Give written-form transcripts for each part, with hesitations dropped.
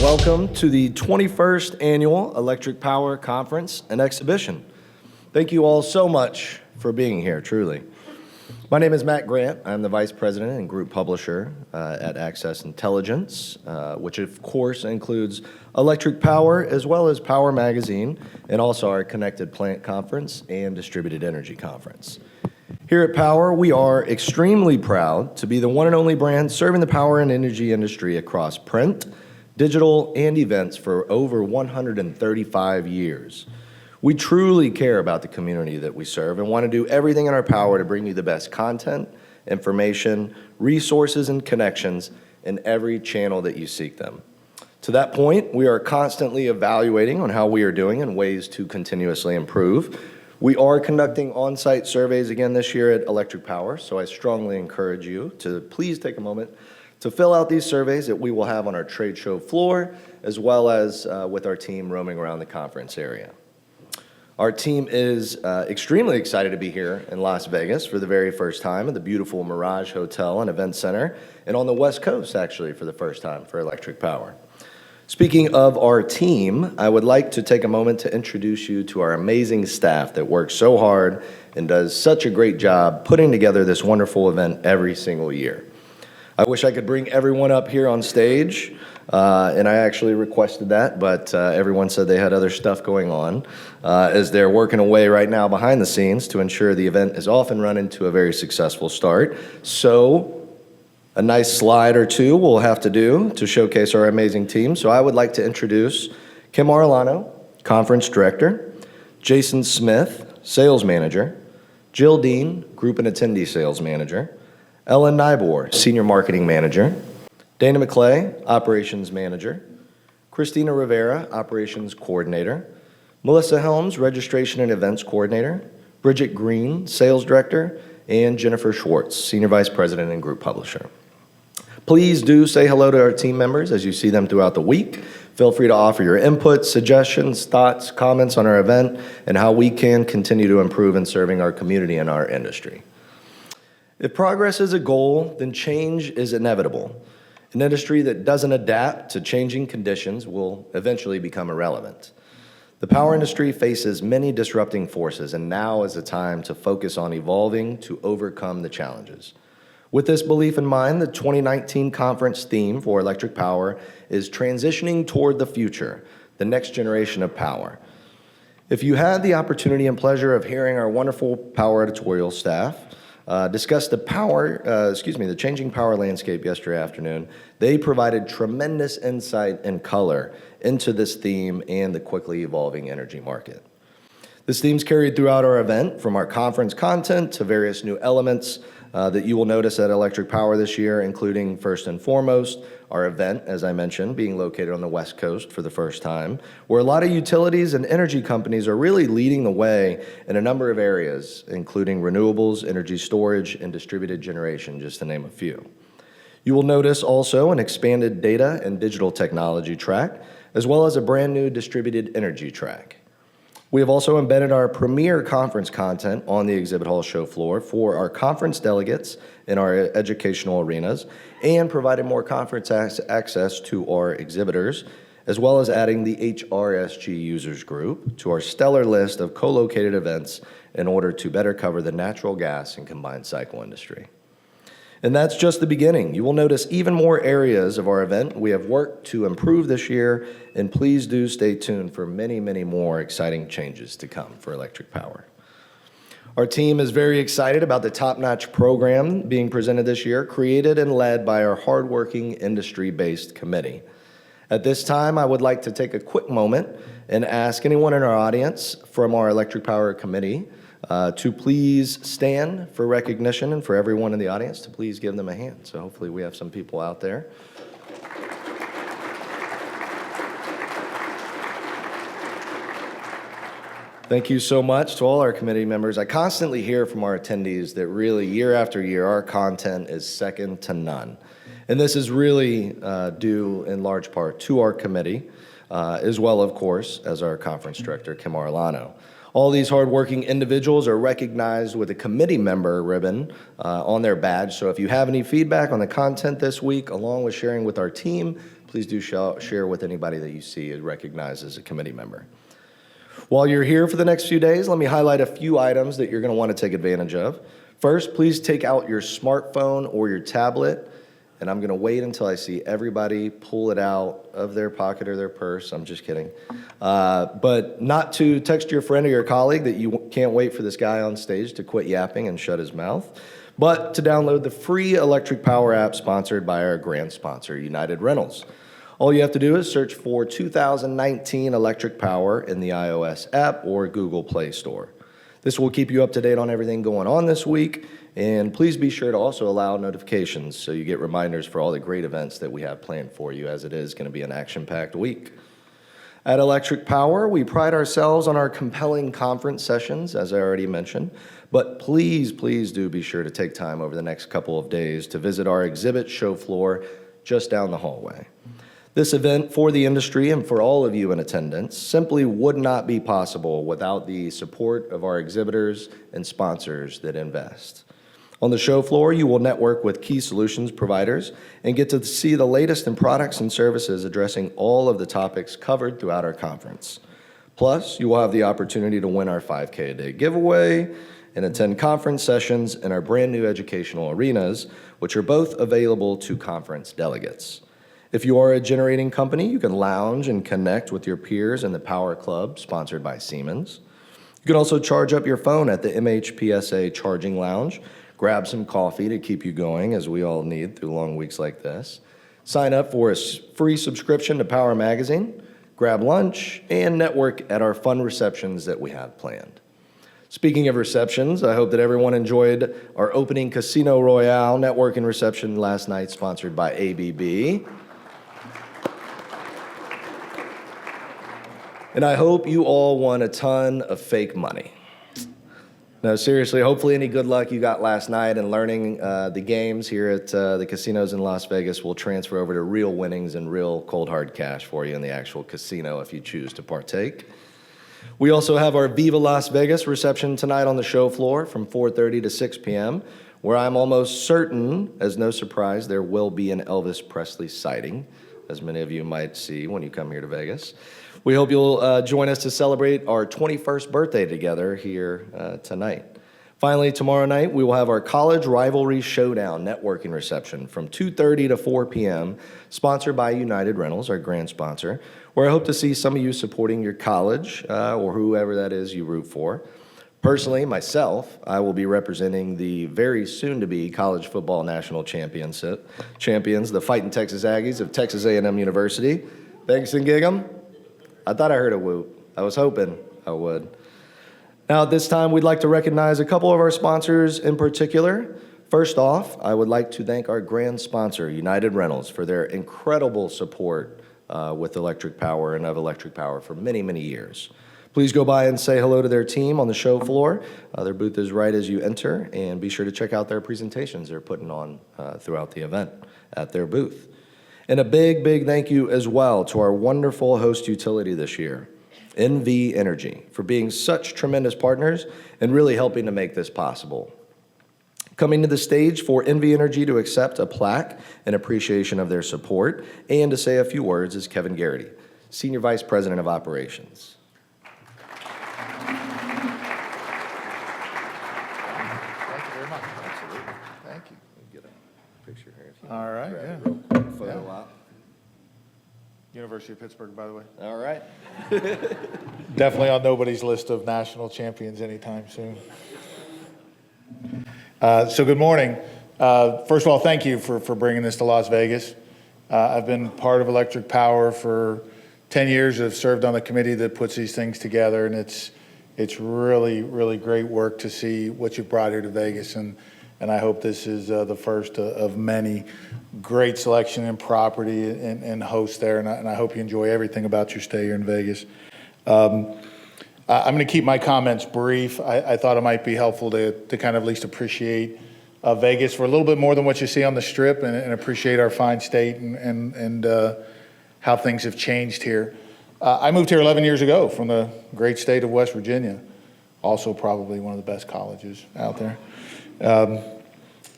Welcome to the 21st Annual Electric Power Conference and Exhibition. Thank you all so much for being here, truly. My name is Matt Grant. I'm the Vice President and Group Publisher at Access Intelligence, which of course includes Electric Power as well as Power Magazine, and also our Connected Plant Conference and Distributed Energy Conference. Here at Power, we are extremely proud to be the one and only brand serving the power and energy industry across print, digital, and events for over 135 years. We truly care about the community that we serve and want to do everything in our power to bring you the best content, information, resources, and connections in every channel that you seek them. To that point, we are constantly evaluating on how we are doing and ways to continuously improve. We are conducting on-site surveys again this year at Electric Power, so I strongly encourage you to please take a moment to fill out these surveys that we will have on our trade show floor, as well as with our team roaming around the conference area. Our team is extremely excited to be here in Las Vegas for the very first time at the beautiful Mirage Hotel and Event Center, and on the West Coast, actually, for the first time for Electric Power. Speaking of our team, I would like to take a moment to introduce you to our amazing staff that works so hard and does such a great job putting together this wonderful event every single year. I wish I could bring everyone up here on stage, and I actually requested that, but everyone said they had other stuff going on as they're working away right now behind the scenes to ensure the event is off and running to a very successful start. So a nice slide or two we'll have to do to showcase our amazing team. So I would like to introduce Kim Arellano, Conference Director, Jason Smith, Sales Manager, Jill Dean, Group and Attendee Sales Manager, Ellen Nybor, Senior Marketing Manager, Dana McClay, Operations Manager, Christina Rivera, Operations Coordinator, Melissa Helms, Registration and Events Coordinator, Bridget Green, Sales Director, and Jennifer Schwartz, Senior Vice President and Group Publisher. Please do say hello to our team members as you see them throughout the week. Feel free to offer your input, suggestions, thoughts, comments on our event and how we can continue to improve in serving our community and our industry. If progress is a goal, then change is inevitable. An industry that doesn't adapt to changing conditions will eventually become irrelevant. The power industry faces many disrupting forces, and now is the time to focus on evolving to overcome the challenges. With this belief in mind, the 2019 conference theme for Electric Power is Transitioning Toward the Future, the Next Generation of Power. If you had the opportunity and pleasure of hearing our wonderful power editorial staff discuss the changing power landscape yesterday afternoon, they provided tremendous insight and color into this theme and the quickly evolving energy market. This theme is carried throughout our event, from our conference content to various new elements that you will notice at Electric Power this year, including, first and foremost, our event, as I mentioned, being located on the West Coast for the first time, where a lot of utilities and energy companies are really leading the way in a number of areas, including renewables, energy storage, and distributed generation, just to name a few. You will notice also an expanded data and digital technology track, as well as a brand new distributed energy track. We have also embedded our premier conference content on the exhibit hall show floor for our conference delegates in our educational arenas and provided more conference access to our exhibitors, as well as adding the HRSG users group to our stellar list of co-located events in order to better cover the natural gas and combined cycle industry. And that's just the beginning. You will notice even more areas of our event we have worked to improve this year, and please do stay tuned for many, many more exciting changes to come for Electric Power. Our team is very excited about the top-notch program being presented this year, created and led by our hardworking industry-based committee. At this time, I would like to take a quick moment and ask anyone in our audience from our Electric Power Committee to please stand for recognition, and for everyone in the audience to please give them a hand. So hopefully we have some people out there. Thank you so much to all our committee members. I constantly hear from our attendees that really year after year our content is second to none. And this is really due in large part to our committee, as well, of course, as our conference director, Kim Arellano. All these hardworking individuals are recognized with a committee member ribbon on their badge. So if you have any feedback on the content this week, along with sharing with our team, please please do share with anybody that you see and recognize as a committee member. While you're here for the next few days, let me highlight a few items that you're going to want to take advantage of. First, please take out your smartphone or your tablet, and I'm going to wait until I see everybody pull it out of their pocket or their purse. I'm just kidding. But not to text your friend or your colleague that you can't wait for this guy on stage to quit yapping and shut his mouth, but to download the free Electric Power app sponsored by our grant sponsor, United Rentals. All you have to do is search for 2019 Electric Power in the iOS app or Google Play Store. This will keep you up to date on everything going on this week, and please be sure to also allow notifications so you get reminders for all the great events that we have planned for you, as it is going to be an action-packed week. At Electric Power, we pride ourselves on our compelling conference sessions, as I already mentioned, but please do be sure to take time over the next couple of days to visit our exhibit show floor just down the hallway. This event for the industry and for all of you in attendance simply would not be possible without the support of our exhibitors and sponsors that invest. On the show floor, you will network with key solutions providers and get to see the latest in products and services addressing all of the topics covered throughout our conference. Plus, you will have the opportunity to win our 5K a day giveaway and attend conference sessions in our brand new educational arenas, which are both available to conference delegates. If you are a generating company, you can lounge and connect with your peers in the Power Club, sponsored by Siemens. You can also charge up your phone at the MHPSA Charging Lounge, grab some coffee to keep you going, as we all need through long weeks like this. Sign up for a free subscription to Power Magazine, grab lunch, and network at our fun receptions that we have planned. Speaking of receptions, I hope that everyone enjoyed our opening Casino Royale networking reception last night, sponsored by ABB. And I hope you all won a ton of fake money. No, seriously, hopefully any good luck you got last night and learning the games here at the casinos in Las Vegas will transfer over to real winnings and real cold hard cash for you in the actual casino if you choose to partake. We also have our Viva Las Vegas reception tonight on the show floor from 4:30 to 6 p.m., where I'm almost certain, as no surprise, there will be an Elvis Presley sighting, as many of you might see when you come here to Vegas. We hope you'll join us to celebrate our 21st birthday together here tonight. Finally, tomorrow night, we will have our College Rivalry Showdown networking reception from 2:30 to 4 p.m., sponsored by United Rentals, our grand sponsor, where I hope to see some of you supporting your college or whoever that is you root for. Personally, myself, I will be representing the very soon-to-be college football national champions, the Fighting Texas Aggies of Texas A&M University. Thanks and Gig'em. I thought I heard a whoop. I was hoping I would. Now, at this time, we'd like to recognize a couple of our sponsors in particular. First off, I would like to thank our grand sponsor, United Rentals, for their incredible support with Electric Power and of Electric Power for many, many years. Please go by and say hello to their team on the show floor. Their booth is right as you enter, and be sure to check out their presentations they're putting on throughout the event at their booth. And a big thank you as well to our wonderful host utility this year, NV Energy, for being such tremendous partners and really helping to make this possible. Coming to the stage for NV Energy to accept a plaque in appreciation of their support and to say a few words is Kevin Garrity, Senior Vice President of Operations. Thank you very much. Absolutely. Thank you. Get a picture here. All right, yeah. Real quick photo op. University of Pittsburgh, by the way. All right. Definitely on nobody's list of national champions anytime soon. So good morning. First of all, thank you for bringing this to Las Vegas. I've been part of Electric Power for 10 years. I've served on the committee that puts these things together, and it's really great work to see what you've brought here to Vegas, and I hope this is the first of many. Great selection and property and hosts there, and I hope you enjoy everything about your stay here in Vegas. I'm going to keep my comments brief. I thought it might be helpful to kind of at least appreciate Vegas for a little bit more than what you see on the Strip, and appreciate our fine state and how things have changed here. I moved here 11 years ago from the great state of West Virginia, also probably one of the best colleges out there.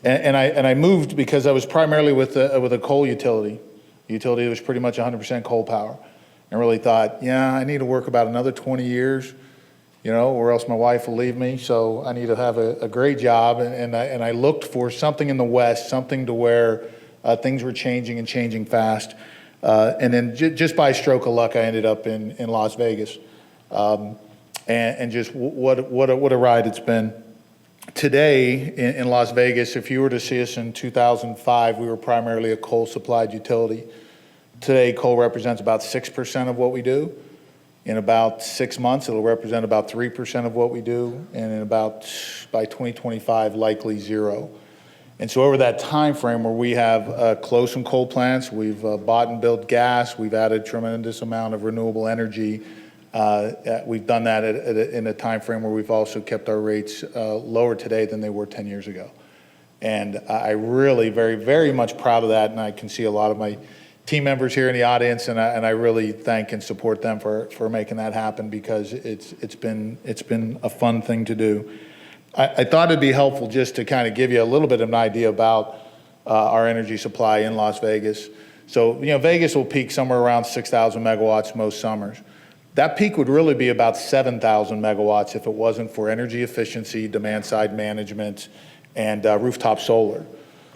And I moved because I was primarily with a coal utility The utility was pretty much 100% coal power. And really thought, yeah, I need to work about another 20 years, or else my wife will leave me. So I need to have a great job. And I looked for something in the West, something to where things were changing and changing fast. And then just by a stroke of luck, I ended up in Las Vegas. And just what a ride it's been. Today in Las Vegas, if you were to see us in 2005, we were primarily a coal-supplied utility. Today, coal represents about 6% of what we do. In about 6 months, it'll represent about 3% of what we do, and by 2025, likely 0. And so over that time frame where we have closed some coal plants, we've bought and built gas, we've added tremendous amount of renewable energy. We've done that in a time frame where we've also kept our rates lower today than they were 10 years ago. And I really very, very much proud of that, and I can see a lot of my team members here in the audience, and I really thank and support them for making that happen, because it's been a fun thing to do. I thought it'd be helpful just to kind of give you a little bit of an idea about our energy supply in Las Vegas. So Vegas will peak somewhere around 6,000 megawatts most summers. That peak would really be about 7,000 megawatts if it wasn't for energy efficiency, demand side management, and rooftop solar.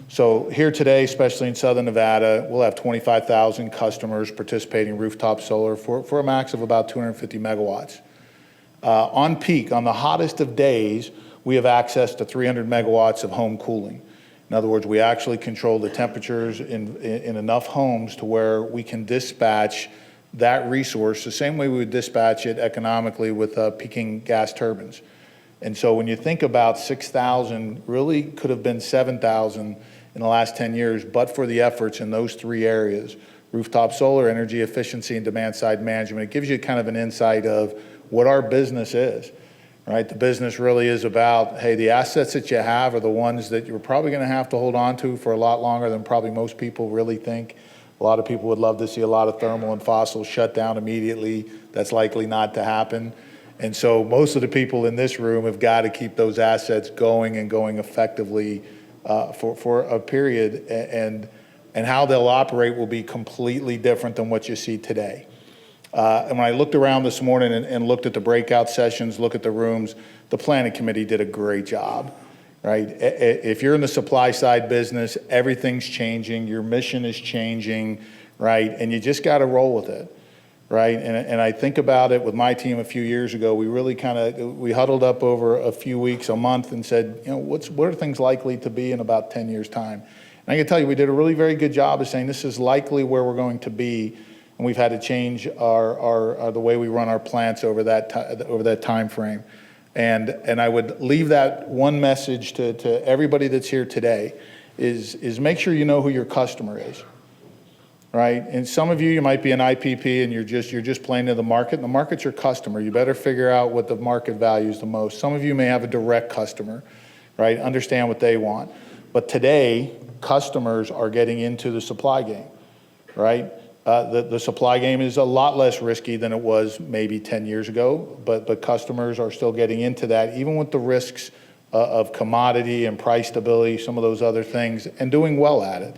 So here today, especially in Southern Nevada, we'll have 25,000 customers participating in rooftop solar for a max of about 250 megawatts. On peak, on the hottest of days, we have access to 300 megawatts of home cooling. In other words, we actually control the temperatures in enough homes to where we can dispatch that resource the same way we would dispatch it economically with peaking gas turbines. And so when you think about 6,000, really could have been 7,000 in the last 10 years, but for the efforts in those three areas: rooftop solar, energy efficiency, and demand side management. It gives you kind of an insight of what our business is, right? The business really is about, hey, the assets that you have are the ones that you're probably going to have to hold on to for a lot longer than probably most people really think. A lot of people would love to see a lot of thermal and fossil shut down immediately. That's likely not to happen. And so most of the people in this room have got to keep those assets going and going effectively for a period, and how they'll operate will be completely different than what you see today. And when I looked around this morning and looked at the breakout sessions, look at the rooms, the planning committee did a great job, right? If you're in the supply side business, everything's changing, your mission is changing, right? And you just got to roll with it. Right, and I think about it with my team a few years ago. We really we huddled up over a few weeks, a month, and said, what are things likely to be in about 10 years' time? And I can tell you, we did a really very good job of saying this is likely where we're going to be, and we've had to change the way we run our plants over that time frame. And I would leave that one message to everybody that's here today is make sure you know who your customer is. Right, and some of you might be an IPP and you're just playing to the market, and the market's your customer. You better figure out what the market values the most. Some of you may have a direct customer, right? Understand what they want. But today, customers are getting into the supply game, right? The supply game is a lot less risky than it was maybe 10 years ago, but customers are still getting into that, even with the risks of commodity and price stability, some of those other things, and doing well at it.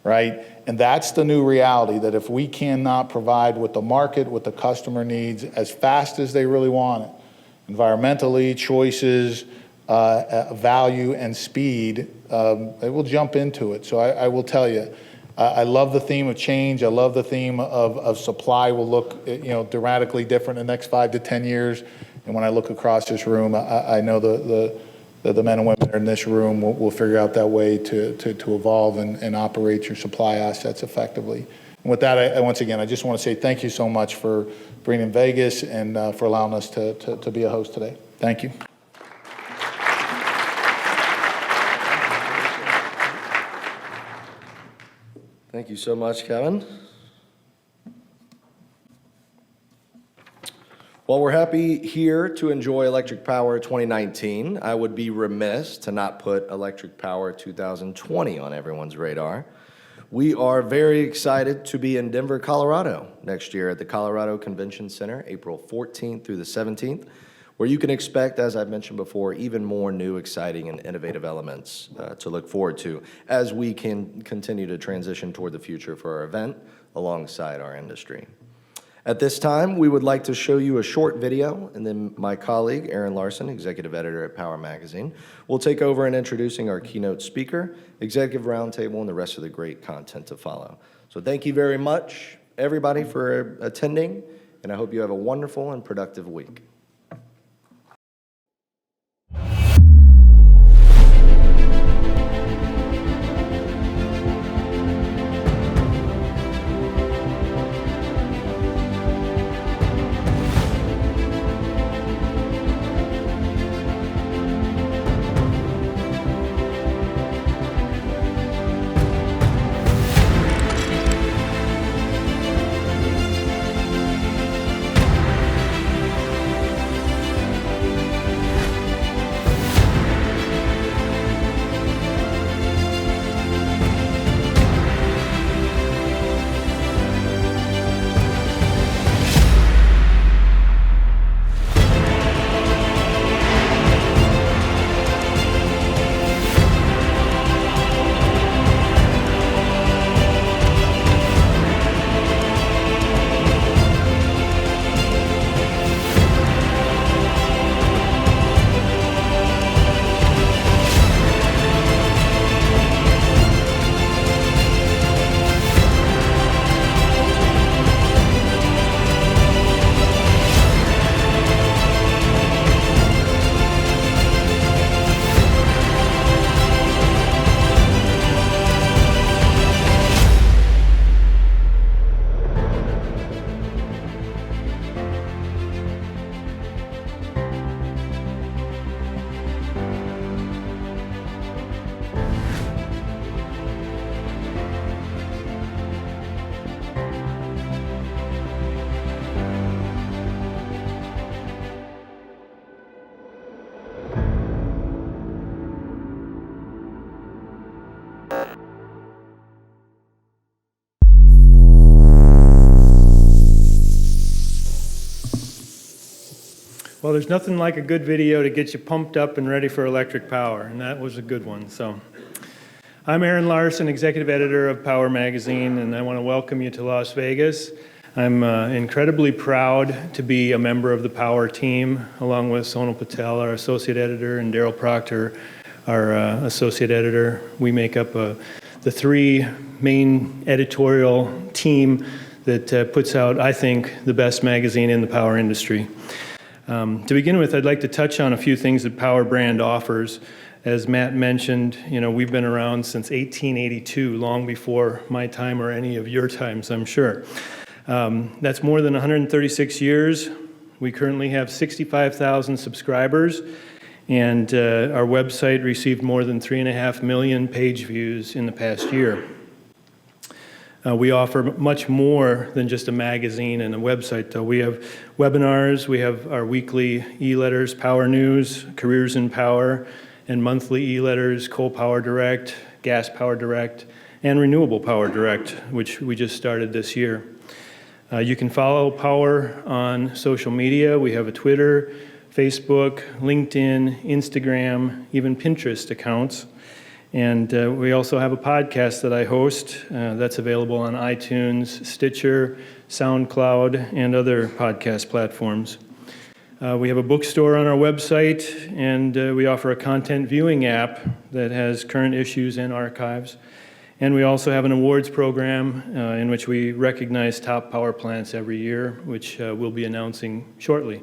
Right? And that's the new reality, that if we cannot provide what the market, what the customer needs as fast as they really want it, environmentally, choices, value, and speed, they will jump into it. So I will tell you, I love the theme of change. I love the theme of supply will look dramatically different in the next 5 to 10 years. And when I look across this room, I know the men and women that are in this room will figure out that way to evolve and operate your supply assets effectively. And with that, once again, I just want to say thank you so much for being in Vegas and for allowing us to be a host today. Thank you. Thank you so much, Kevin. While we're happy here to enjoy Electric Power 2019, I would be remiss to not put Electric Power 2020 on everyone's radar. We are very excited to be in Denver, Colorado next year at the Colorado Convention Center, April 14th through the 17th. where you can expect, as I've mentioned before, even more new, exciting, and innovative elements to look forward to as we can continue to transition toward the future for our event alongside our industry. At this time, we would like to show you a short video, and then my colleague, Aaron Larson, executive editor at Power Magazine, will take over in introducing our keynote speaker, executive roundtable, and the rest of the great content to follow. So thank you very much, everybody, for attending, and I hope you have a wonderful and productive week. Well, there's nothing like a good video to get you pumped up and ready for electric power, and that was a good one. So, I'm Aaron Larson, executive editor of Power Magazine, and I want to welcome you to Las Vegas. I'm incredibly proud to be a member of the Power team, along with Sonal Patel, our associate editor, and Daryl Proctor, our associate editor. We make up the three main editorial team that puts out, I think, the best magazine in the power industry. To begin with, I'd like to touch on a few things that Power brand offers. As Matt mentioned, we've been around since 1882, long before my time or any of your times, I'm sure. That's more than 136 years. We currently have 65,000 subscribers, and our website received more than 3.5 million page views in the past year. We offer much more than just a magazine and a website, though. We have webinars, we have our weekly e-letters, Power News, Careers in Power, and monthly e-letters, Coal Power Direct, Gas Power Direct, and Renewable Power Direct, which we just started this year. You can follow Power on social media. We have a Twitter, Facebook, LinkedIn, Instagram, even Pinterest accounts. And we also have a podcast that I host that's available on iTunes, Stitcher, SoundCloud, and other podcast platforms. We have a bookstore on our website, and we offer a content viewing app that has current issues and archives. And we also have an awards program in which we recognize top power plants every year, which we'll be announcing shortly.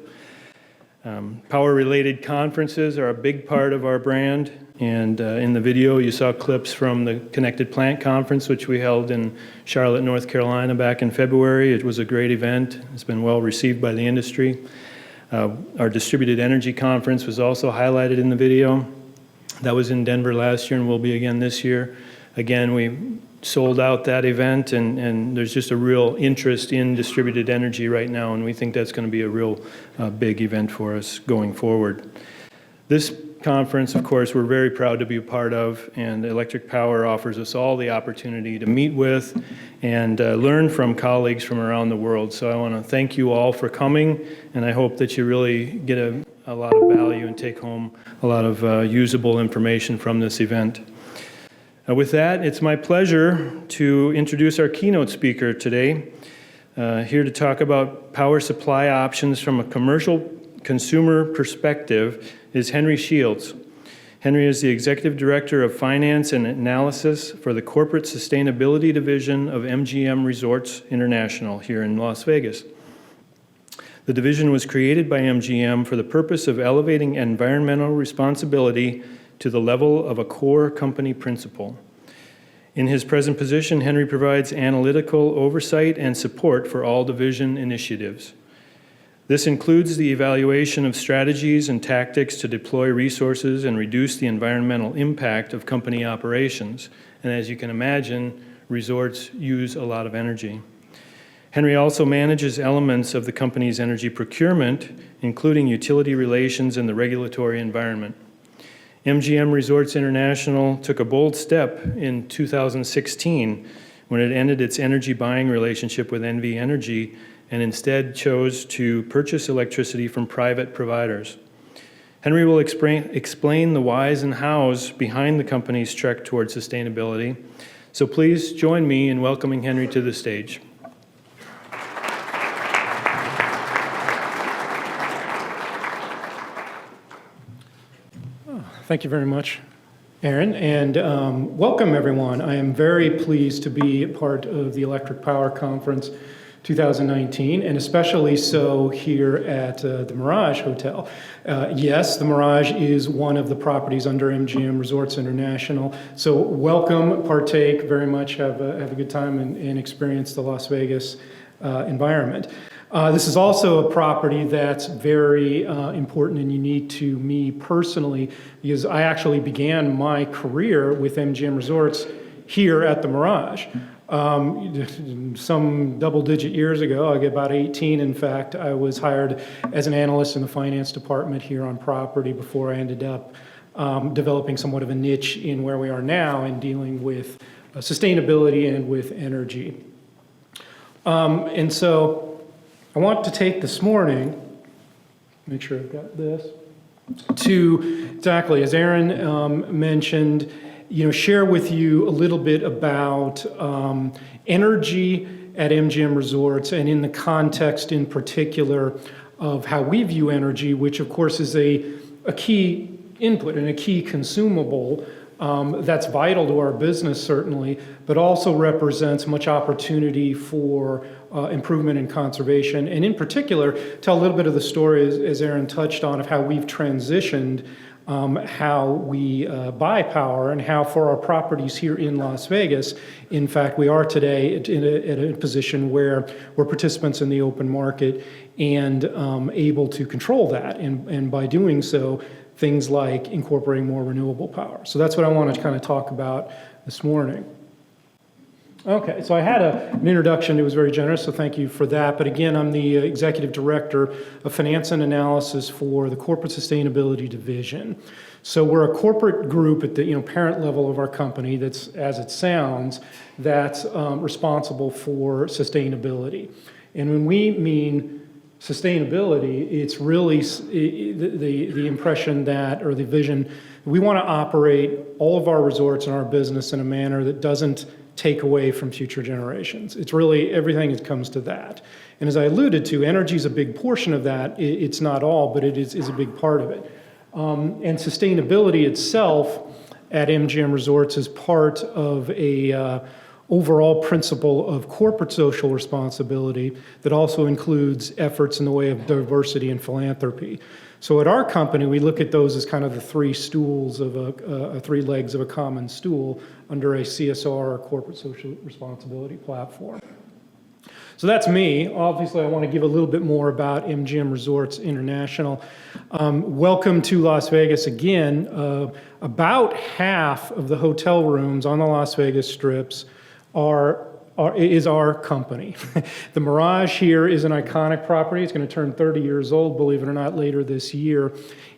Power-related conferences are a big part of our brand, and in the video you saw clips from the Connected Plant Conference, which we held in Charlotte, North Carolina back in February. It was a great event. It's been well received by the industry. Our Distributed Energy Conference was also highlighted in the video. That was in Denver last year and will be again this year. Again, we sold out that event, and there's just a real interest in distributed energy right now, and we think that's going to be a real big event for us going forward. This conference, of course, we're very proud to be a part of, and Electric Power offers us all the opportunity to meet with and learn from colleagues from around the world. So I want to thank you all for coming, and I hope that you really get a lot of value and take home a lot of usable information from this event. With that, it's my pleasure to introduce our keynote speaker today, here to talk about power supply options from a commercial consumer perspective is Henry Shields. Henry is the Executive Director of Finance and Analysis for the Corporate Sustainability Division of MGM Resorts International here in Las Vegas. The division was created by MGM for the purpose of elevating environmental responsibility to the level of a core company principle. In his present position, Henry provides analytical oversight and support for all division initiatives. This includes the evaluation of strategies and tactics to deploy resources and reduce the environmental impact of company operations. And as you can imagine, resorts use a lot of energy. Henry also manages elements of the company's energy procurement, including utility relations and the regulatory environment. MGM Resorts International took a bold step in 2016 when it ended its energy buying relationship with NV Energy and instead chose to purchase electricity from private providers. Henry will explain the whys and hows behind the company's trek toward sustainability. So please join me in welcoming Henry to the stage. Thank you very much, Aaron, and welcome everyone. I am very pleased to be a part of the Electric Power Conference 2019, and especially so here at the Mirage Hotel. Yes, the Mirage is one of the properties under MGM Resorts International, so welcome, partake very much, have a good time and experience the Las Vegas environment. This is also a property that's very important and unique to me personally, because I actually began my career with MGM Resorts here at the Mirage. Some double-digit years ago, about 18 in fact, I was hired as an analyst in the finance department here on property before I ended up developing somewhat of a niche in where we are now in dealing with sustainability and with energy. And so I want to take this morning, make sure I've got this, to exactly, as Aaron mentioned, share with you a little bit about energy at MGM Resorts and in the context in particular of how we view energy, which of course is a key input and a key consumable that's vital to our business certainly, but also represents much opportunity for improvement and conservation. And in particular, tell a little bit of the story, as Aaron touched on, of how we've transitioned how we buy power and how for our properties here in Las Vegas, in fact, we are today at a position where we're participants in the open market and able to control that. And by doing so, things like incorporating more renewable power. So that's what I want to kind of talk about this morning. Okay, so I had an introduction that was very generous, so thank you for that. But again, I'm the Executive Director of Finance and Analysis for the Corporate Sustainability Division. So we're a corporate group at the parent level of our company that's, as it sounds, that's responsible for sustainability. And when we mean sustainability, it's really the impression that, or the vision, we want to operate all of our resorts and our business in a manner that doesn't take away from future generations. It's really everything that comes to that. And as I alluded to, energy is a big portion of that. It's not all, but it is a big part of it. And sustainability itself at MGM Resorts is part of a overall principle of corporate social responsibility that also includes efforts in the way of diversity and philanthropy. So at our company, we look at those as kind of the three stools of three legs of a common stool under a CSR, or corporate social responsibility platform. So that's me. Obviously, I want to give a little bit more about MGM Resorts International. Welcome to Las Vegas again. About half of the hotel rooms on the Las Vegas strips is our company. The Mirage here is an iconic property. It's going to turn 30 years old, believe it or not, later this year.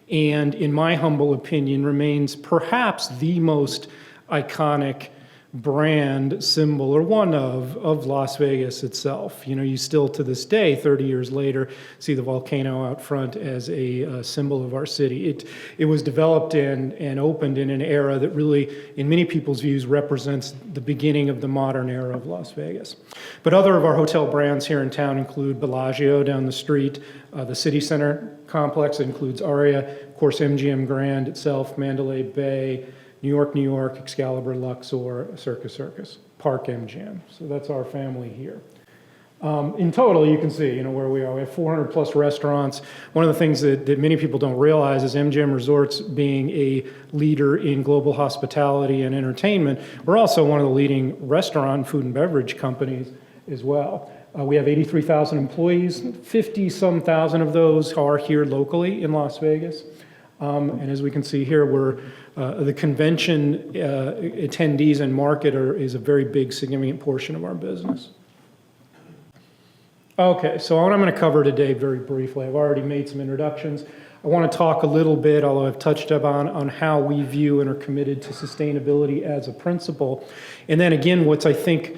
And in my humble opinion, remains perhaps the most iconic brand symbol, or one of Las Vegas itself. You still to this day, 30 years later, see the volcano out front as a symbol of our city. It was developed and opened in an era that really, in many people's views, represents the beginning of the modern era of Las Vegas. But other of our hotel brands here in town include Bellagio down the street, the City Center complex includes Aria, of course MGM Grand itself, Mandalay Bay, New York, Excalibur, Luxor, Circus, Park MGM. So that's our family here. In total, you can see, where we are. We have 400 plus restaurants. One of the things that many people don't realize is MGM Resorts, being a leader in global hospitality and entertainment, we're also one of the leading restaurant, food and beverage companies as well. We have 83,000 employees. 50-some thousand of those are here locally in Las Vegas. And as we can see here, the convention attendees and market is a very big, significant portion of our business. Okay, so what I'm going to cover today very briefly, I've already made some introductions. I want to talk a little bit, although I've touched upon on how we view and are committed to sustainability as a principle. And then again, what's I think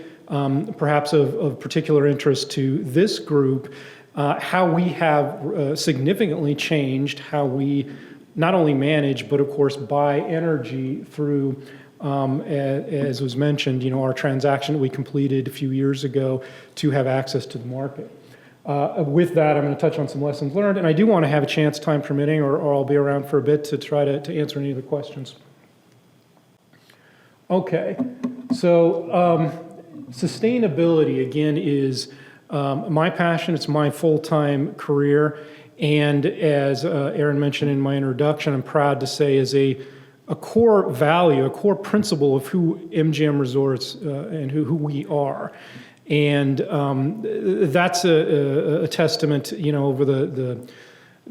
perhaps of particular interest to this group, how we have significantly changed how we not only manage, but of course buy energy through, as was mentioned, our transaction that we completed a few years ago to have access to the market. With that, I'm going to touch on some lessons learned, and I do want to have a chance, time permitting, or I'll be around for a bit to try to answer any of the questions. Okay, so sustainability, again, is my passion. It's my full-time career. And as Aaron mentioned in my introduction, I'm proud to say is a core value, a core principle of who MGM Resorts and who we are. And that's a testament, over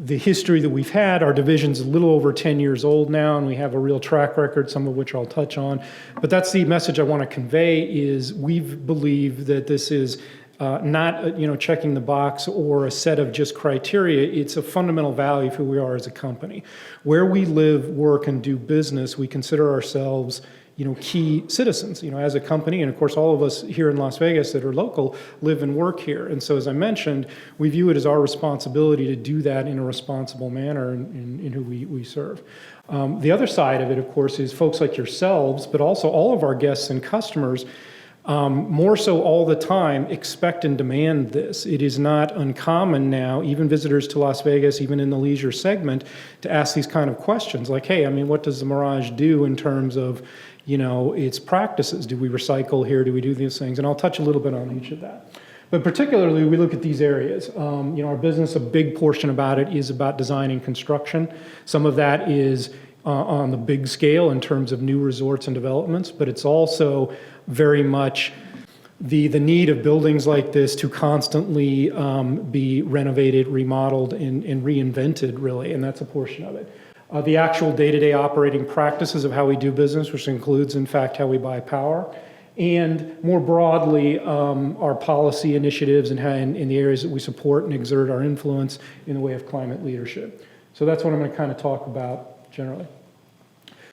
the history that we've had. Our division's a little over 10 years old now, and we have a real track record, some of which I'll touch on. But that's the message I want to convey is we believe that this is not checking the box or a set of just criteria. It's a fundamental value of who we are as a company. Where we live, work, and do business, we consider ourselves key citizens, as a company. And of course, all of us here in Las Vegas that are local live and work here. And so, as I mentioned, we view it as our responsibility to do that in a responsible manner in who we serve. The other side of it, of course, is folks like yourselves, but also all of our guests and customers, more so all the time, expect and demand this. It is not uncommon now, even visitors to Las Vegas, even in the leisure segment, to ask these kind of questions like, hey, what does the Mirage do in terms of, its practices? Do we recycle here? Do we do these things? And I'll touch a little bit on each of that. But particularly, we look at these areas. Our business, a big portion about it is about design and construction. Some of that is on the big scale in terms of new resorts and developments, but it's also very much the need of buildings like this to constantly be renovated, remodeled, and reinvented, really, and that's a portion of it. The actual day-to-day operating practices of how we do business, which includes, in fact, how we buy power, and more broadly, our policy initiatives and in the areas that we support and exert our influence in the way of climate leadership. So that's what I'm going to kind of talk about generally.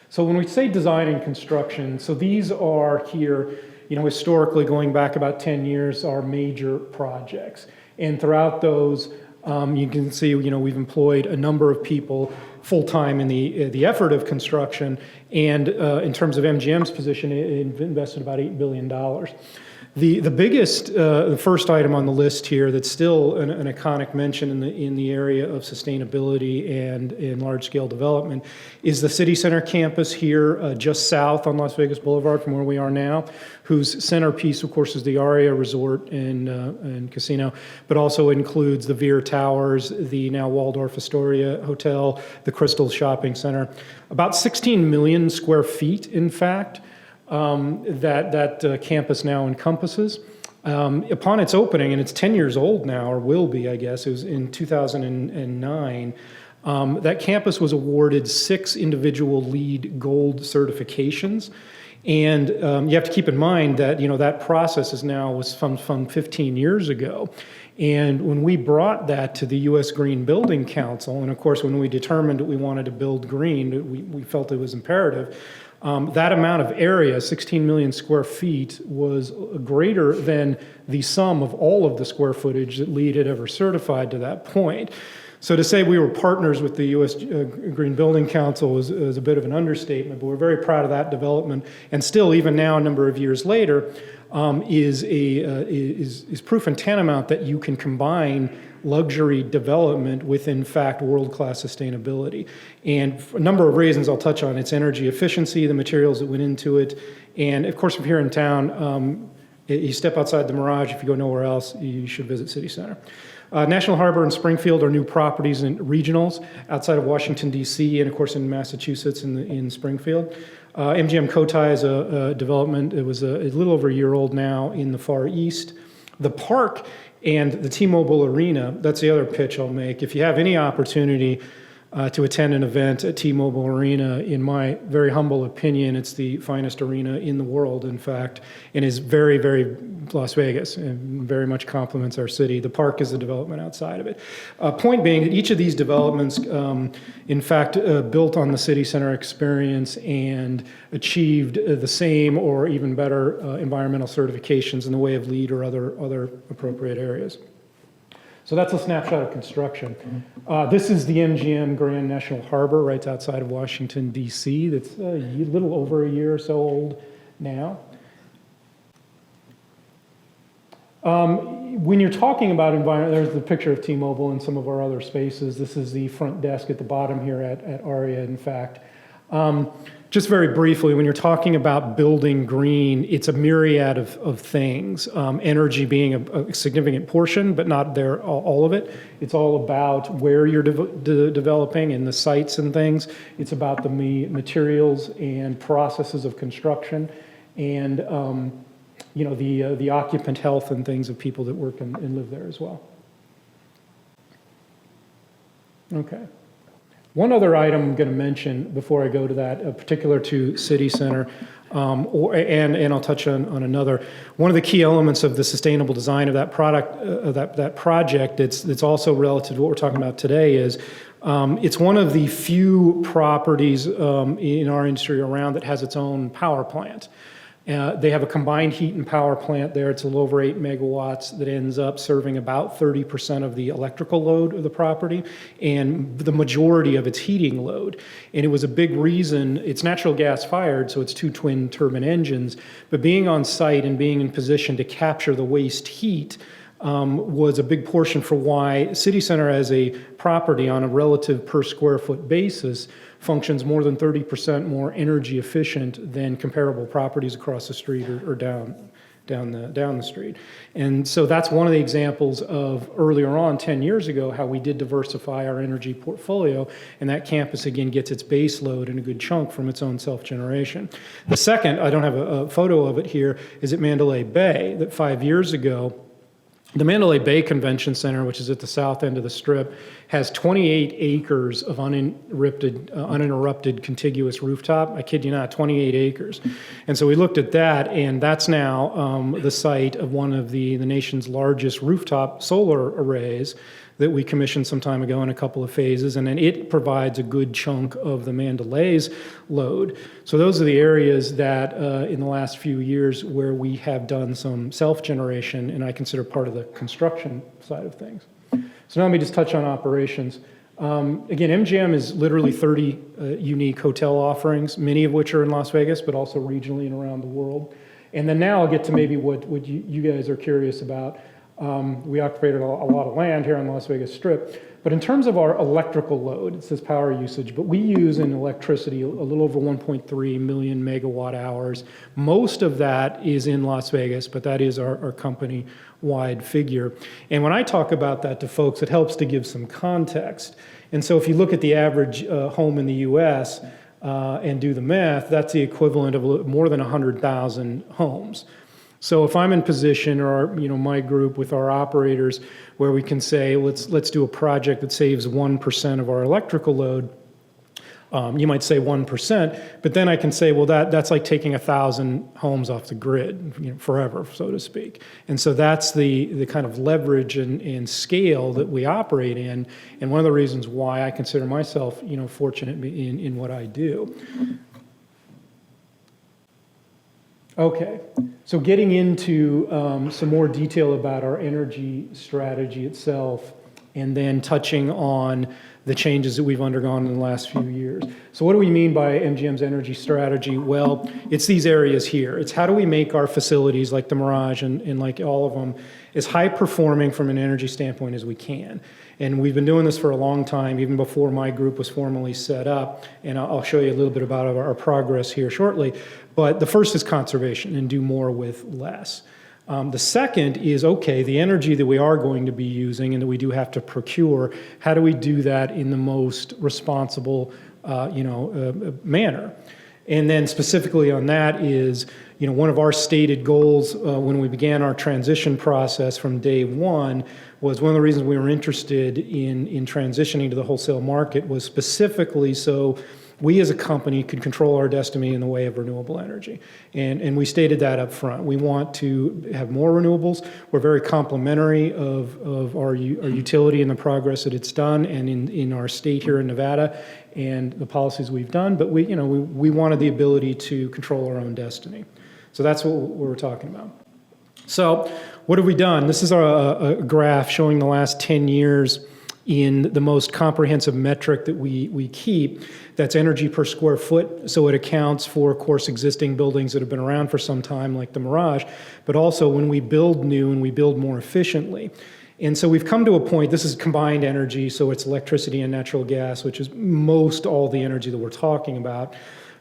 So when we say design and construction, so these are here, historically going back about 10 years, our major projects. And throughout those, you can see, we've employed a number of people full-time in the effort of construction. And in terms of MGM's position, it invested about $8 billion. The biggest, the first item on the list here that's still an iconic mention in the area of sustainability and in large-scale development is the City Center campus here just south on Las Vegas Boulevard from where we are now, whose centerpiece, of course, is the Aria Resort and Casino, but also includes the Veer Towers, the now Waldorf Astoria Hotel, the Crystal Shopping Center. About 16 million square feet, in fact, that campus now encompasses. Upon its opening, and it's 10 years old now, or will be, I guess, it was in 2009, that campus was awarded 6 individual LEED Gold certifications. And you have to keep in mind that, that process was from 15 years ago. And when we brought that to the U.S. Green Building Council, and of course, when we determined that we wanted to build green, we felt it was imperative. That amount of area, 16 million square feet, was greater than the sum of all of the square footage that LEED had ever certified to that point. So to say we were partners with the U.S. Green Building Council is a bit of an understatement, but we're very proud of that development. And still, even now, a number of years later, is proof and tantamount that you can combine luxury development with, in fact, world-class sustainability. And for a number of reasons I'll touch on. Its energy efficiency, the materials that went into it, and of course, if you're here in town, you step outside the Mirage, if you go nowhere else, you should visit City Center. National Harbor and Springfield are new properties and regionals outside of Washington, D.C., and of course in Massachusetts in Springfield. MGM Cotai is a development. It was a little over a year old now in the Far East. The park and the T-Mobile Arena, that's the other pitch I'll make. If you have any opportunity to attend an event at T-Mobile Arena, in my very humble opinion, it's the finest arena in the world, in fact, and is very, very Las Vegas and very much complements our city. The park is the development outside of it. Point being that each of these developments, in fact, built on the city center experience and achieved the same or even better environmental certifications in the way of LEED or other appropriate areas. So that's a snapshot of construction. This is the MGM Grand National Harbor right outside of Washington, D.C. That's a little over a year or so old now. When you're talking about environment, there's the picture of T-Mobile and some of our other spaces. This is the front desk at the bottom here at ARIA, in fact. Just very briefly, when you're talking about building green, it's a myriad of things. Energy being a significant portion, but not there all of it. It's all about where you're developing and the sites and things. It's about the materials and processes of construction, and the occupant health and things of people that work and live there as well. Okay. One other item I'm going to mention before I go to that, particular to City Center, and I'll touch on another. One of the key elements of the sustainable design of that product, that project, it's also relative to what we're talking about today, is it's one of the few properties in our industry around that has its own power plant. They have a combined heat and power plant there. It's a little over 8 megawatts that ends up serving about 30% of the electrical load of the property and the majority of its heating load. And it was a big reason. It's natural gas fired, so it's 2 twin turbine engines, but being on site and being in position to capture the waste heat was a big portion for why City Center as a property on a relative per square foot basis functions more than 30% more energy efficient than comparable properties across the street or down the street. And so that's one of the examples of earlier on, 10 years ago, how we did diversify our energy portfolio, and that campus again gets its base load and a good chunk from its own self-generation. The second, I don't have a photo of it here, is at Mandalay Bay, that 5 years ago, the Mandalay Bay Convention Center, which is at the south end of the Strip, has 28 acres of uninterrupted contiguous rooftop. I kid you not, 28 acres. And so we looked at that, and that's now the site of one of the nation's largest rooftop solar arrays that we commissioned some time ago in a couple of phases, and then it provides a good chunk of the Mandalay's load. So those are the areas that in the last few years where we have done some self-generation, and I consider part of the construction side of things. So now let me just touch on operations. Again, MGM is literally 30 unique hotel offerings, many of which are in Las Vegas, but also regionally and around the world. And then now I'll get to maybe what you guys are curious about. We occupied a lot of land here on the Las Vegas Strip, but in terms of our electrical load, it says power usage, but we use in electricity a little over 1.3 million megawatt hours. Most of that is in Las Vegas, but that is our company-wide figure. And when I talk about that to folks, it helps to give some context. And so if you look at the average home in the U.S. And do the math, that's the equivalent of more than 100,000 homes. So if I'm in position, or my group with our operators, where we can say, let's do a project that saves 1% of our electrical load, You might say 1%, but then I can say, well, that's like taking 1,000 homes off the grid, forever, so to speak. And so that's the kind of leverage and scale that we operate in, and one of the reasons why I consider myself, fortunate in what I do. Okay, so getting into some more detail about our energy strategy itself, and then touching on the changes that we've undergone in the last few years. So what do we mean by MGM's energy strategy? Well, it's these areas here. It's how do we make our facilities like the Mirage and like all of them as high performing from an energy standpoint as we can. And we've been doing this for a long time, even before my group was formally set up. And I'll show you a little bit about our progress here shortly. But the first is conservation and do more with less. The second is, okay, the energy that we are going to be using and that we do have to procure, how do we do that in the most responsible, manner? And then specifically on that is, one of our stated goals when we began our transition process from day one was one of the reasons we were interested in transitioning to the wholesale market was specifically so we as a company could control our destiny in the way of renewable energy. And we stated that up front. We want to have more renewables. We're very complimentary of our utility and the progress that it's done and in our state here in Nevada and the policies we've done, but we wanted the ability to control our own destiny. So that's what we're talking about. So what have we done? This is a graph showing the last 10 years in the most comprehensive metric that we keep. That's energy per square foot. So it accounts for, of course, existing buildings that have been around for some time, like the Mirage, but also when we build new and we build more efficiently. And so we've come to a point, this is combined energy, so it's electricity and natural gas, which is most all the energy that we're talking about.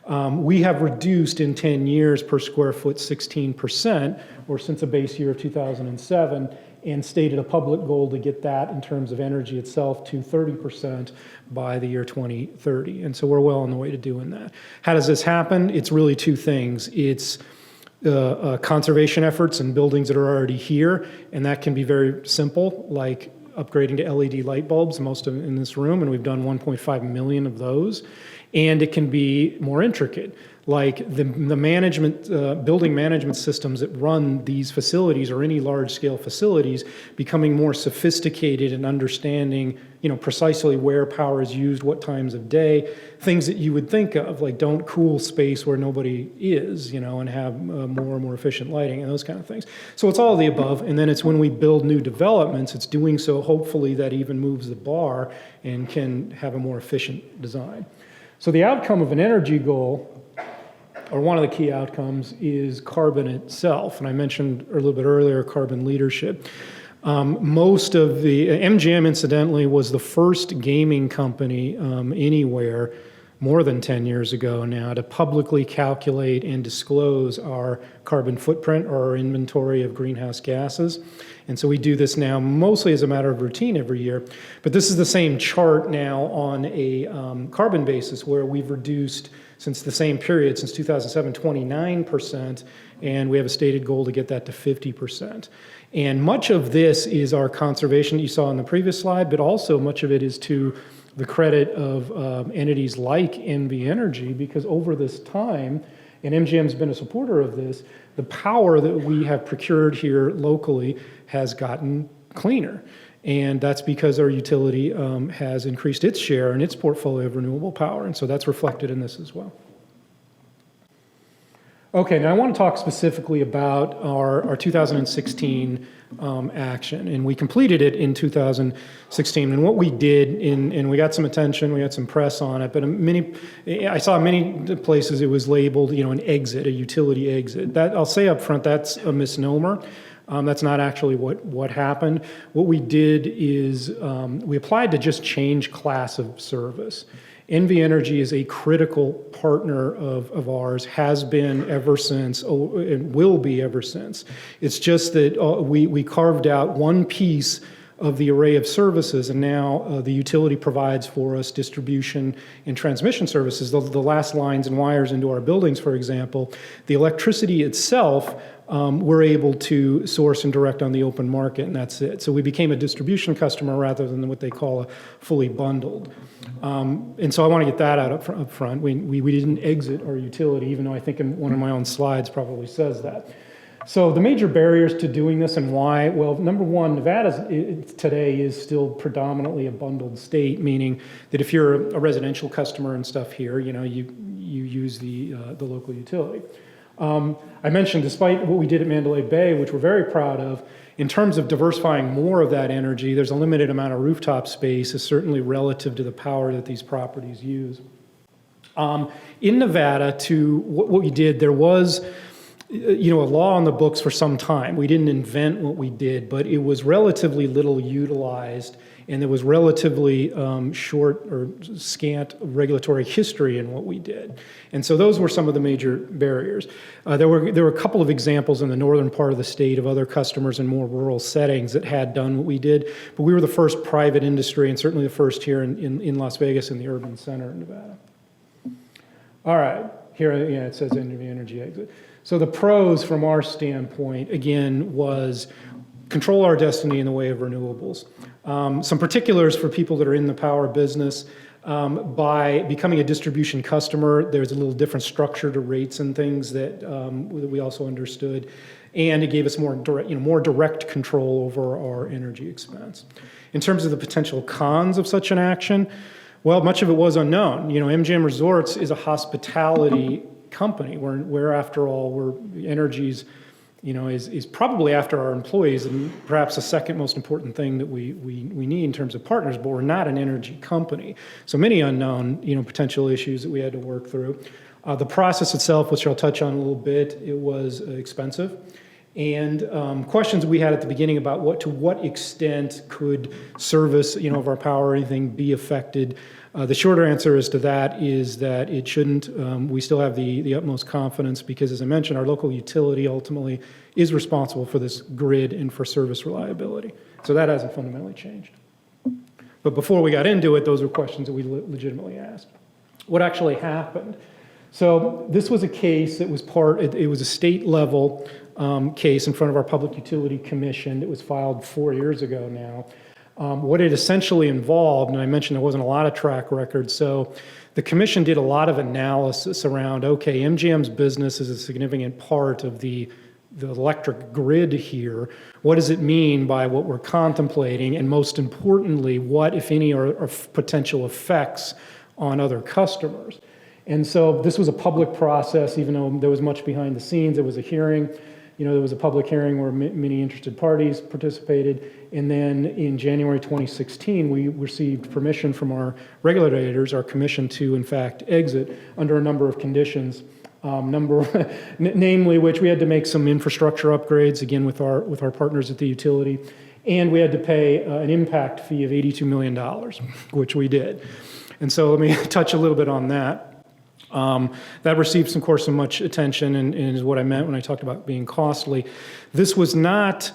We have reduced in 10 years per square foot 16%, or since a base year of 2007, and stated a public goal to get that in terms of energy itself to 30% by the year 2030. And so we're well on the way to doing that. How does this happen? It's really two things. It's conservation efforts in buildings that are already here, and that can be very simple, like upgrading to LED light bulbs, most of them in this room, and we've done 1.5 million of those. And it can be more intricate, like the management, building management systems that run these facilities or any large-scale facilities becoming more sophisticated and understanding, precisely where power is used, what times of day, things that you would think of, like don't cool space where nobody is, and have more and more efficient lighting and those kind of things. So it's all of the above, and then it's when we build new developments, it's doing so hopefully that even moves the bar and can have a more efficient design. So the outcome of an energy goal, or one of the key outcomes, is carbon itself. And I mentioned a little bit earlier carbon leadership. Most of the MGM, incidentally, was the first gaming company anywhere more than 10 years ago now to publicly calculate and disclose our carbon footprint or our inventory of greenhouse gases. And so we do this now mostly as a matter of routine every year. But this is the same chart now on a carbon basis where we've reduced since the same period, since 2007, 29%, and we have a stated goal to get that to 50%. And much of this is our conservation that you saw in the previous slide, but also much of it is to the credit of entities like NV Energy, because over this time, and MGM's been a supporter of this, the power that we have procured here locally has gotten cleaner. And that's because our utility has increased its share in its portfolio of renewable power. And so that's reflected in this as well. Okay, now I want to talk specifically about our 2016 action. And we completed it in 2016. And what we did, and we got some attention, we had some press on it, but I saw many places it was labeled, an exit, a utility exit. That, I'll say up front, that's a misnomer. That's not actually what happened. What we did is we applied to just change class of service. NV Energy is a critical partner of ours, has been ever since, and will be ever since. It's just that we carved out one piece of the array of services, and now the utility provides for us distribution and transmission services, the last lines and wires into our buildings, for example. The electricity itself, we're able to source and direct on the open market, and that's it. So we became a distribution customer rather than what they call a fully bundled. And so I want to get that out up front. We didn't exit our utility, even though I think in one of my own slides probably says that. So the major barriers to doing this and why, well, number one, Nevada today is still predominantly a bundled state, meaning that if you're a residential customer and stuff here, you use the local utility. I mentioned, despite what we did at Mandalay Bay, which we're very proud of, in terms of diversifying more of that energy, there's a limited amount of rooftop space, certainly relative to the power that these properties use. In Nevada, to what we did, there was a law on the books for some time. We didn't invent what we did, but it was relatively little utilized, and there was relatively short or scant regulatory history in what we did. And so those were some of the major barriers. There were a couple of examples in the northern part of the state of other customers in more rural settings that had done what we did, but we were the first private industry, and certainly the first here in Las Vegas in the urban center of Nevada. All right, here it says energy exit. So the pros from our standpoint, again, was control our destiny in the way of renewables. Some particulars for people that are in the power business. By becoming a distribution customer, there's a little different structure to rates and things that we also understood. And it gave us more direct control over our energy expense. In terms of the potential cons of such an action, well, much of it was unknown. MGM Resorts is a hospitality company. We're after all, energies, is probably after our employees, and perhaps the second most important thing that we need in terms of partners, but we're not an energy company. So many unknown, potential issues that we had to work through. The process itself, which I'll touch on a little bit, it was expensive. And questions we had at the beginning about to what extent could service, of our power or anything be affected. The shorter answer as to that is that it shouldn't. We still have the utmost confidence because, as I mentioned, our local utility ultimately is responsible for this grid and for service reliability. So that hasn't fundamentally changed. But before we got into it, those were questions that we legitimately asked. What actually happened? So this was a case that was it was a state level case in front of our Public Utility Commission. It was filed 4 years ago now. What it essentially involved, and I mentioned there wasn't a lot of track record, so the commission did a lot of analysis around, okay, MGM's business is a significant part of the electric grid here. What does it mean by what we're contemplating? And most importantly, what, if any, are potential effects on other customers? And so this was a public process, even though there was much behind the scenes. There was a hearing. There was a public hearing where many interested parties participated. And then in January 2016, we received permission from our regulators, our commission, to, in fact, exit under a number of conditions, namely which we had to make some infrastructure upgrades, again, with our partners at the utility. And we had to pay an impact fee of $82 million, which we did. And so let me touch a little bit on that. That received, of course, some much attention and is what I meant when I talked about being costly. This was not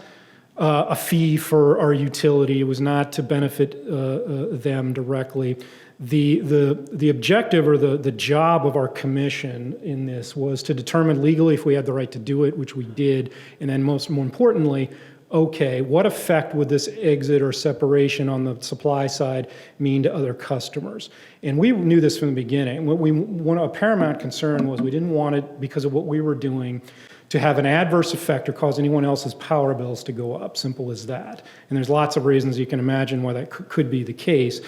a fee for our utility. It was not to benefit them directly. The objective or the job of our commission in this was to determine legally if we had the right to do it, which we did, and then more importantly, okay, what effect would this exit or separation on the supply side mean to other customers? And we knew this from the beginning. A paramount concern was we didn't want it, because of what we were doing, to have an adverse effect or cause anyone else's power bills to go up. Simple as that. And there's lots of reasons you can imagine why that could be the case.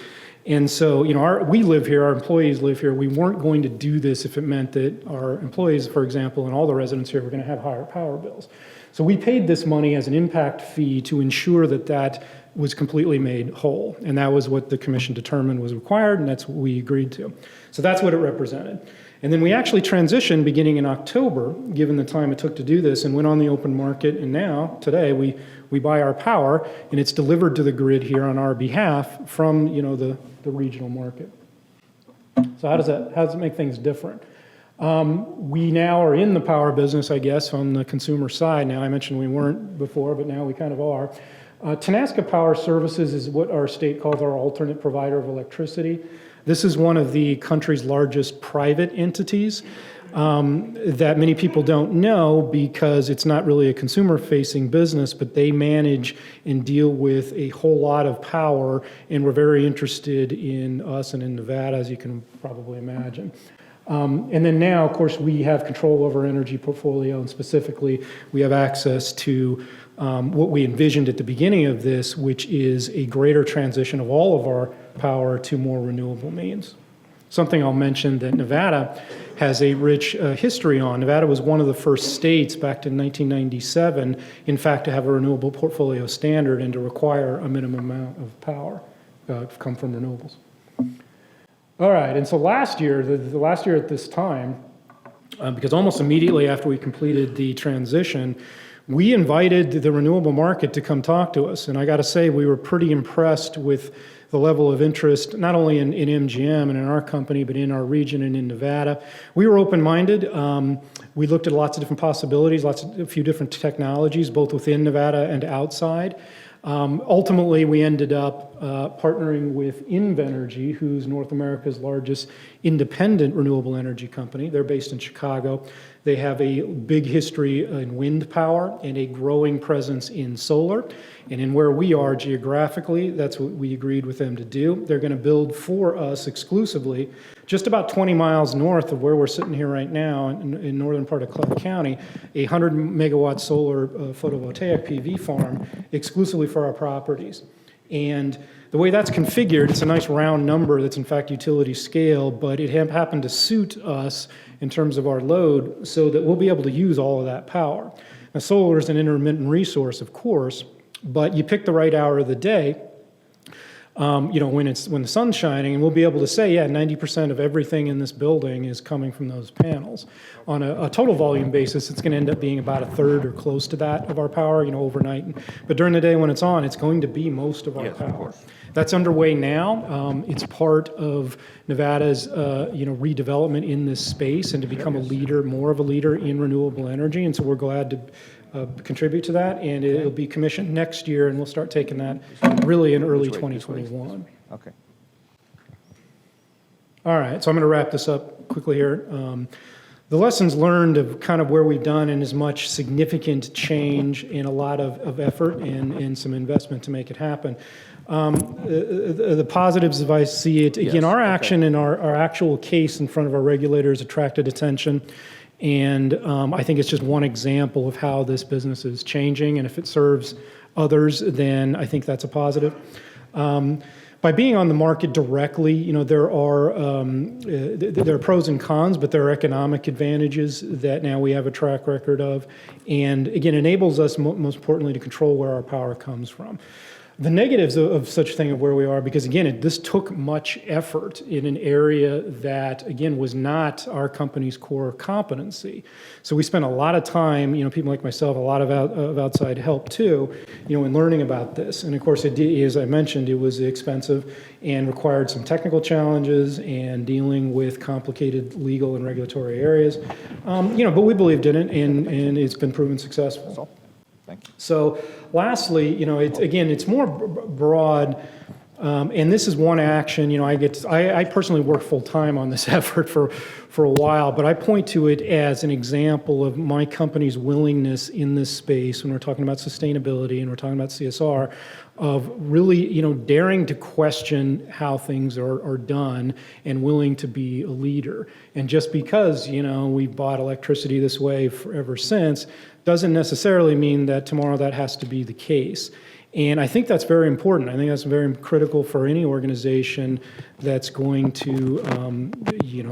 And so, we live here, our employees live here. We weren't going to do this if it meant that our employees, for example, and all the residents here were going to have higher power bills. So we paid this money as an impact fee to ensure that was completely made whole. And that was what the commission determined was required, and that's what we agreed to. So that's what it represented. And then we actually transitioned beginning in October, given the time it took to do this, and went on the open market. And now, today, we buy our power, and it's delivered to the grid here on our behalf from the regional market. So how does it make things different? We now are in the power business, I guess, on the consumer side now. I mentioned we weren't before, but now we kind of are. Tenaska Power Services is what our state calls our alternate provider of electricity. This is one of the country's largest private entities that many people don't know because it's not really a consumer-facing business, but they manage and deal with a whole lot of power, and we're very interested in us and in Nevada, as you can probably imagine. And then now, of course, we have control over our energy portfolio, and specifically, we have access to what we envisioned at the beginning of this, which is a greater transition of all of our power to more renewable means. Something I'll mention that Nevada has a rich history on. Nevada was one of the first states back in 1997, in fact, to have a renewable portfolio standard and to require a minimum amount of power come from renewables. All right, and so last year, the last year at this time, because almost immediately after we completed the transition, we invited the renewable market to come talk to us. And I got to say, we were pretty impressed with the level of interest, not only in MGM and in our company, but in our region and in Nevada. We were open-minded. We looked at lots of different possibilities, a few different technologies, both within Nevada and outside. Ultimately, we ended up partnering with Invenergy, who's North America's largest independent renewable energy company. They're based in Chicago. They have a big history in wind power and a growing presence in solar. And in where we are geographically, that's what we agreed with them to do. They're going to build for us exclusively, just about 20 miles north of where we're sitting here right now in northern part of Clark County, a 100 megawatt solar photovoltaic PV farm exclusively for our properties. And the way that's configured, it's a nice round number that's in fact utility scale, but it happened to suit us in terms of our load so that we'll be able to use all of that power. Now, solar is an intermittent resource, of course, but you pick the right hour of the day, when the sun's shining, and we'll be able to say, yeah, 90% of everything in this building is coming from those panels. On a total volume basis, it's going to end up being about a third or close to that of our power, overnight. But during the day when it's on, it's going to be most of our power. That's underway now. It's part of Nevada's, redevelopment in this space and to become more of a leader in renewable energy. And so we're glad to contribute to that, and it'll be commissioned next year, and we'll start taking that really in early 2021. Okay. All right, so I'm going to wrap this up quickly here. The lessons learned of kind of where we've done and as much significant change and a lot of effort and some investment to make it happen. The positives, if I see it, again, our action and our actual case in front of our regulators attracted attention. And I think it's just one example of how this business is changing. And if it serves others, then I think that's a positive. By being on the market directly, there are pros and cons, but there are economic advantages that now we have a track record of. And again, enables us, most importantly, to control where our power comes from. The negatives of such a thing of where we are, because again, this took much effort in an area that, again, was not our company's core competency. So we spent a lot of time, people like myself, a lot of outside help too, in learning about this. And of course, as I mentioned, it was expensive and required some technical challenges and dealing with complicated legal and regulatory areas. But we believed in it, and it's been proven successful. Thank you. So lastly, it's more broad, and this is one action. I personally work full time on this effort for a while, but I point to it as an example of my company's willingness in this space when we're talking about sustainability and we're talking about CSR, of really, daring to question how things are done and willing to be a leader. And just because, we've bought electricity this way ever since, doesn't necessarily mean that tomorrow that has to be the case. And I think that's very important. I think that's very critical for any organization that's going to,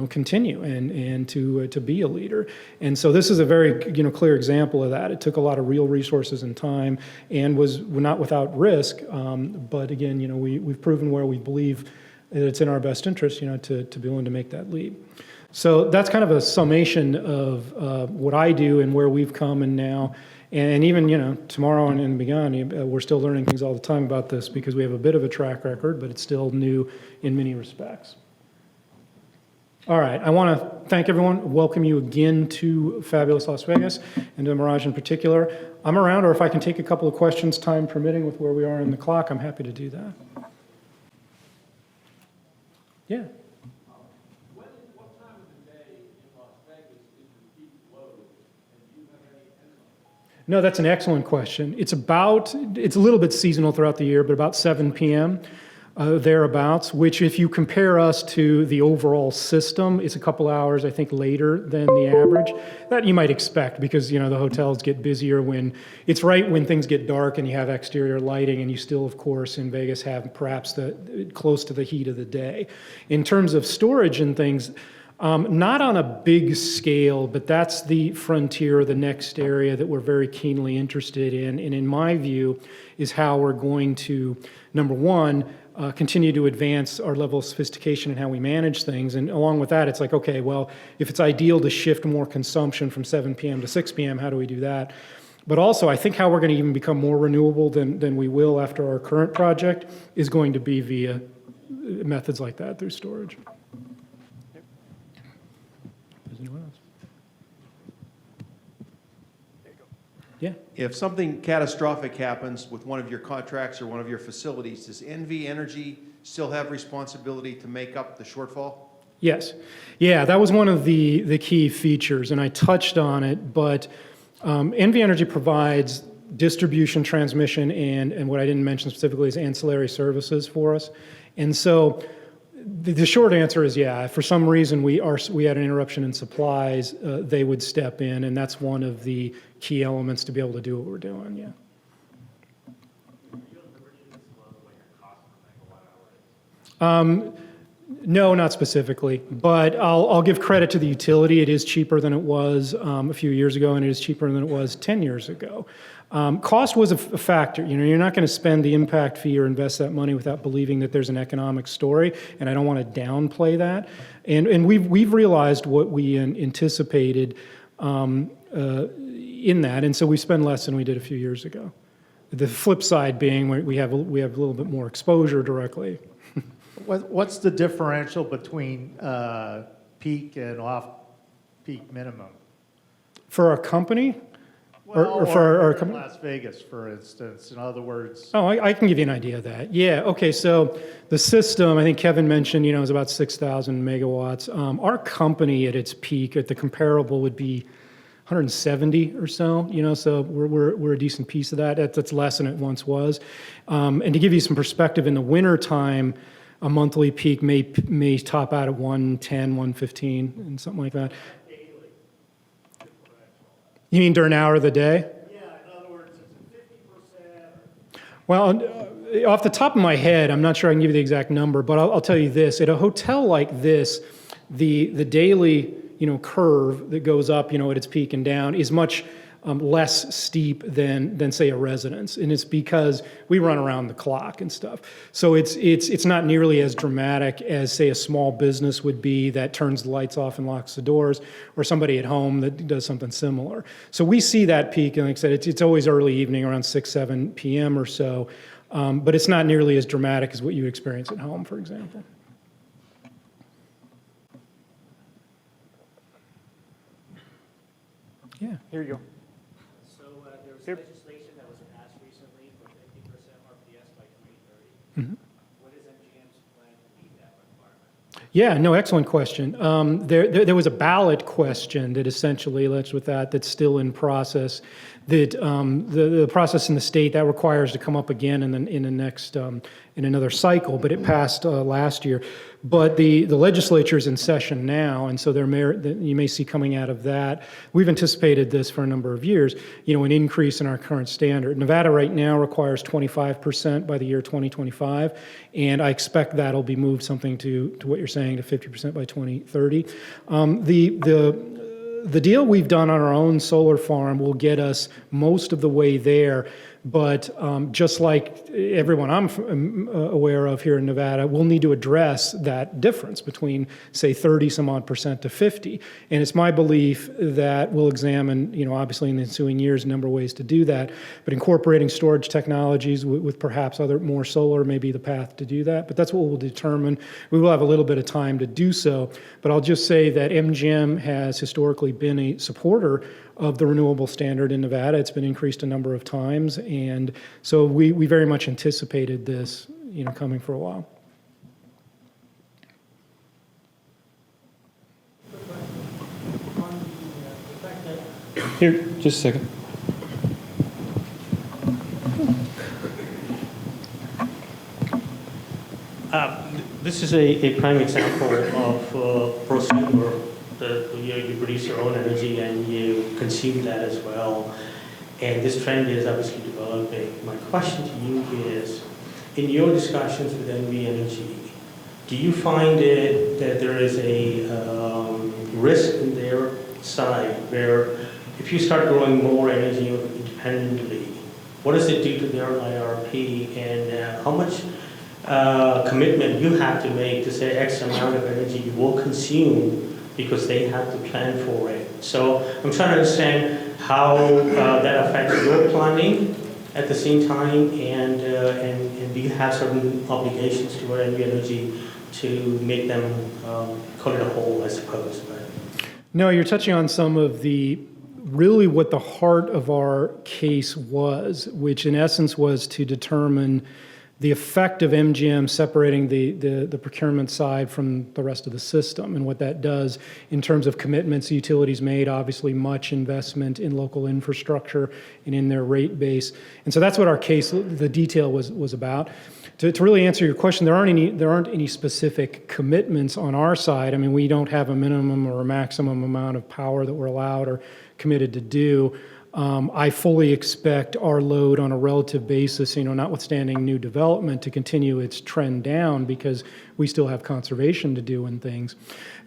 continue and to be a leader. And so this is a very, clear example of that. It took a lot of real resources and time, and was not without risk. But again, we've proven where we believe that it's in our best interest, to be willing to make that leap. So that's kind of a summation of what I do and where we've come and now. And even, tomorrow and beyond, we're still learning things all the time about this because we have a bit of a track record, but it's still new in many respects. All right, I want to thank everyone, welcome you again to fabulous Las Vegas, and to Mirage in particular. I'm around, or if I can take a couple of questions, time permitting, with where we are in the clock, I'm happy to do that. Yeah. No, that's an excellent question. It's a little bit seasonal throughout the year, but about 7 p.m. Thereabouts, which if you compare us to the overall system, it's a couple hours, I think, later than the average. That you might expect because, the hotels get busier it's right when things get dark and you have exterior lighting, and you still, of course, in Vegas have perhaps close to the heat of the day. In terms of storage and things, not on a big scale, but that's the frontier, the next area that we're very keenly interested in. And in my view, is how we're going to, number one, continue to advance our level of sophistication in how we manage things. And along with that, it's like, okay, well, if it's ideal to shift more consumption from 7 p.m. to 6 p.m., how do we do that? But also, I think how we're going to even become more renewable than we will after our current project is going to be via methods like that through storage. Anyone else? There you go. Yeah. If something catastrophic happens with one of your contracts or one of your facilities, does NV Energy still have responsibility to make up the shortfall? Yes. Yeah, that was one of the key features, and I touched on it, but NV Energy provides distribution, transmission, and what I didn't mention specifically is ancillary services for us. And so the short answer is, yeah, if for some reason we had an interruption in supplies, they would step in, and that's one of the key elements to be able to do what we're doing, yeah. No, not specifically, but I'll give credit to the utility. It is cheaper than it was a few years ago, and it is cheaper than it was 10 years ago. Cost was a factor. You're not going to spend the impact fee or invest that money without believing that there's an economic story, and I don't want to downplay that. And we've realized what we anticipated in that, and so we spend less than we did a few years ago. The flip side being we have a little bit more exposure directly. What's the differential between peak and off-peak minimum? For our company? Well, or for our in company? Las Vegas, for instance. In other words, Oh, I can give you an idea of that. Yeah, okay, so the system, I think Kevin mentioned, is about 6,000 megawatts. Our company at its peak, at the comparable, would be 170 or so, so we're a decent piece of that. That's less than it once was. And to give you some perspective, in the winter time, a monthly peak may top out at 110, 115, and something like that. You mean during an hour of the day? yeah, in other words, it's a 50%. Well, off the top of my head, I'm not sure I can give you the exact number, but I'll tell you this. At a hotel like this, the daily curve that goes up at its peak and down is much less steep than say a residence, and it's because we run around the clock and stuff. So it's not nearly as dramatic as say a small business would be that turns the lights off and locks the doors, or somebody at home that does something similar. So we see that peak, and like I said, it's always early evening, around 6-7 p.m. or so, but it's not nearly as dramatic as what you experience at home, for example. Yeah. Here you go. So there was Here. legislation that was passed recently for 50% RPS by 2030. Mhm. What is MGM's plan to meet that requirement? Yeah, no, excellent question. There was a ballot question that essentially alleged with that's still in process. That the process in the state that requires to come up again in the next in another cycle, but it passed last year. But the legislature is in session now, and so you may see coming out of that. We've anticipated this for a number of years. An increase in our current standard. Nevada right now requires 25% by the year 2025, and I expect that'll be moved something to what you're saying, to 50% by 2030. The deal we've done on our own solar farm will get us most of the way there, But just like everyone I'm aware of here in Nevada, we'll need to address that difference between, say, 30-some-odd% to 50. And it's my belief that we'll examine, obviously in the ensuing years, a number of ways to do that. But incorporating storage technologies with perhaps other more solar may be the path to do that. But that's what we'll determine. We will have a little bit of time to do so. But I'll just say that MGM has historically been a supporter of the renewable standard in Nevada. It's been increased a number of times, and so we very much anticipated this, coming for a while. Here, just a second. This is a prime example of prosumer. You produce your own energy and you consume that as well. And this trend is obviously developing. My question to you is, in your discussions with NV Energy, do you find it that there is a risk in their side where if you start growing more energy independently, what does it do to their IRP, and how much commitment you have to make to say X amount of energy you will consume because they have to plan for it? So I'm trying to understand how that affects your planning at the same time, and do you have certain obligations to NV Energy to make them cut it a whole, I suppose? But. No, you're touching on some of really what the heart of our case was, which in essence was to determine the effect of MGM separating the procurement side from the rest of the system, and what that does in terms of commitments utilities made, obviously much investment in local infrastructure and in their rate base. And so that's what our case, the detail was about. To really answer your question, there aren't any specific commitments on our side. I mean, we don't have a minimum or a maximum amount of power that we're allowed or committed to do. I fully expect our load on a relative basis, notwithstanding new development, to continue its trend down because we still have conservation to do and things.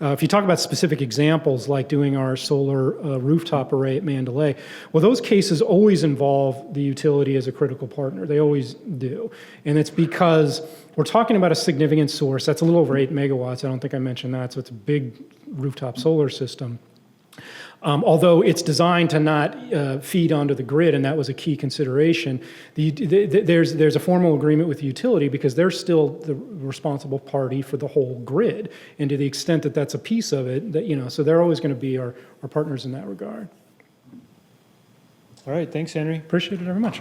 If you talk about specific examples like doing our solar rooftop array at Mandalay, well, those cases always involve the utility as a critical partner. They always do. And it's because we're talking about a significant source. That's a little over 8 megawatts. I don't think I mentioned that. So it's a big rooftop solar system. Although it's designed to not feed onto the grid, and that was a key consideration, there's a formal agreement with the utility because they're still the responsible party for the whole grid, and to the extent that that's a piece of it, so they're always going to be our partners in that regard. All right, thanks, Henry. Appreciate it very much.